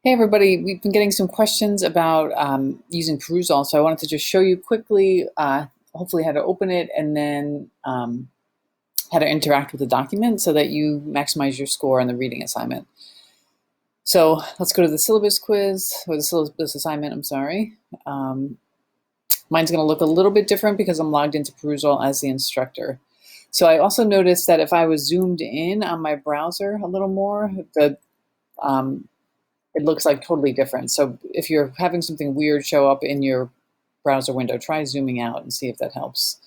Hey everybody, we've been getting some questions about using perusall, so I wanted to just show you quickly, hopefully how to open it and then how to interact with the document so that you maximize your score on the reading assignment. So let's go to the syllabus quiz, or the syllabus assignment, I'm sorry. Mine's going to look a little bit different because I'm logged into perusall as the instructor. So I also noticed that if I was zoomed in on my browser a little more, it looks like totally different. So if you're having something weird show up in your browser window, try zooming out and see if that helps.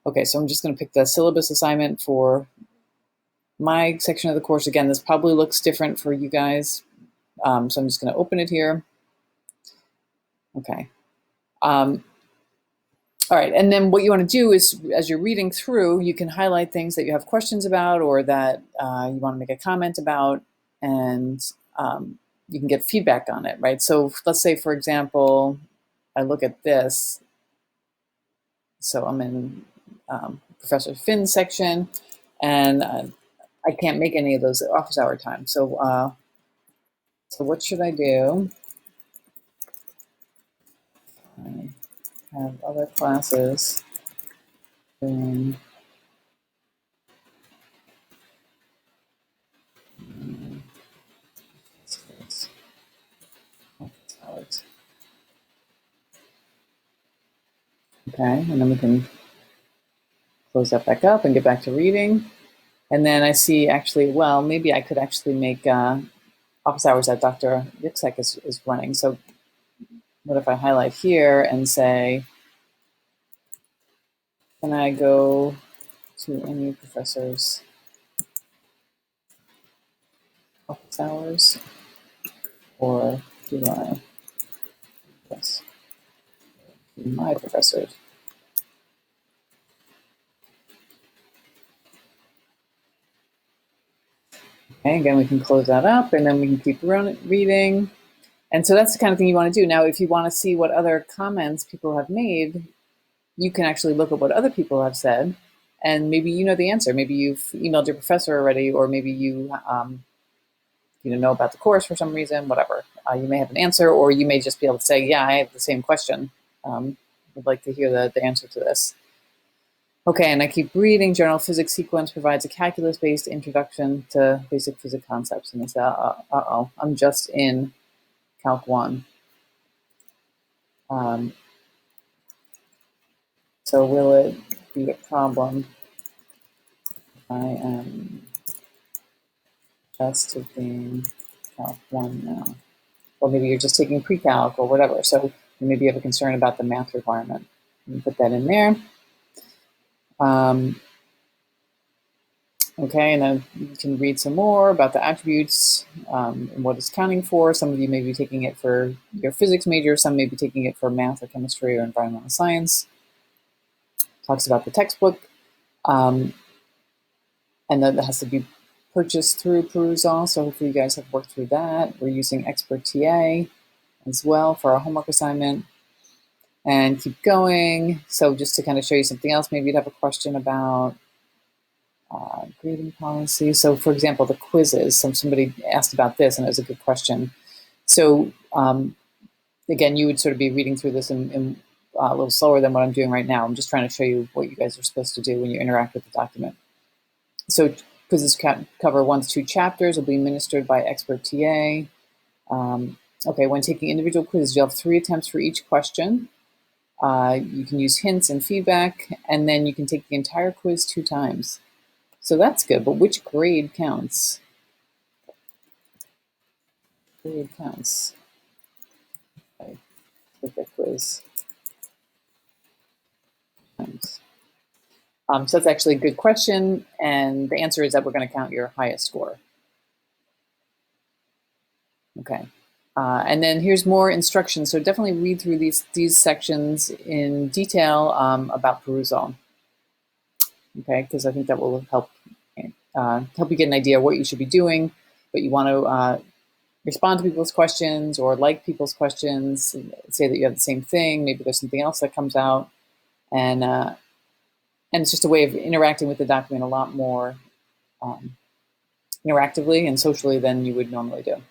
Okay, so I'm just going to pick the syllabus assignment for my section of the course. Again, this probably looks different for you guys. So I'm just going to open it here. Okay. All right, and then what you want to do is, as you're reading through, you can highlight things that you have questions about or that you want to make a comment about, and you can get feedback on it, right? So let's say, for example, I look at this. So I'm in Professor Finn's section, and I can't make any of those office hour times. So what should I do? I have other classes in office hours. Okay, and then we can close that back up and get back to reading. And then I see actually, well, maybe I could actually make office hours that Dr. Rixek is running. So what if I highlight here and say, can I go to any professor's office hours, or do I, yes, my professors? Okay, again, we can close that up and then we can keep reading. And so that's the kind of thing you want to do. Now, if you want to see what other comments people have made, you can actually look at what other people have said, and maybe you know the answer. Maybe you've emailed your professor already, or maybe you know about the course for some reason, whatever. You may have an answer, or you may just be able to say, yeah, I have the same question. Would like to hear the answer to this. Okay, and I keep reading. General physics sequence provides a calculus-based introduction to basic physics concepts. And I say, uh-oh, I'm just in Calc 1. So will it be a problem if I am just taking Calc 1 now? Or maybe you're just taking pre-calc or whatever. So maybe you have a concern about the math requirement. You can put that in there. Okay, and then you can read some more about the attributes and what it's counting for. Some of you may be taking it for your physics major, some may be taking it for math or chemistry or environmental science. Talks about the textbook, and then that has to be purchased through perusall, so hopefully you guys have worked through that. We're using Expert TA as well for our homework assignment. And keep going. So just to kind of show you something else, maybe you'd have a question about grading policy. So for example, the quizzes, somebody asked about this and it was a good question. So again, you would sort of be reading through this in a little slower than what I'm doing right now. I'm just trying to show you what you guys are supposed to do when you interact with the document. So quizzes cover 1 to 2 chapters, will be administered by Expert TA. Okay, when taking individual quizzes, you'll have 3 attempts for each question. You can use hints and feedback, and then you can take the entire quiz 2 times. So that's good, but which grade counts? Grade counts. Okay, take that quiz times. So that's actually a good question, and the answer is that we're going to count your highest score. Okay, and then here's more instructions. So definitely read through these sections in detail about perusall. Okay, because I think that will help you get an idea of what you should be doing, but you want to respond to people's questions or like people's questions, say that you have the same thing, maybe there's something else that comes out, and it's just a way of interacting with the document a lot more interactively and socially than you would normally do.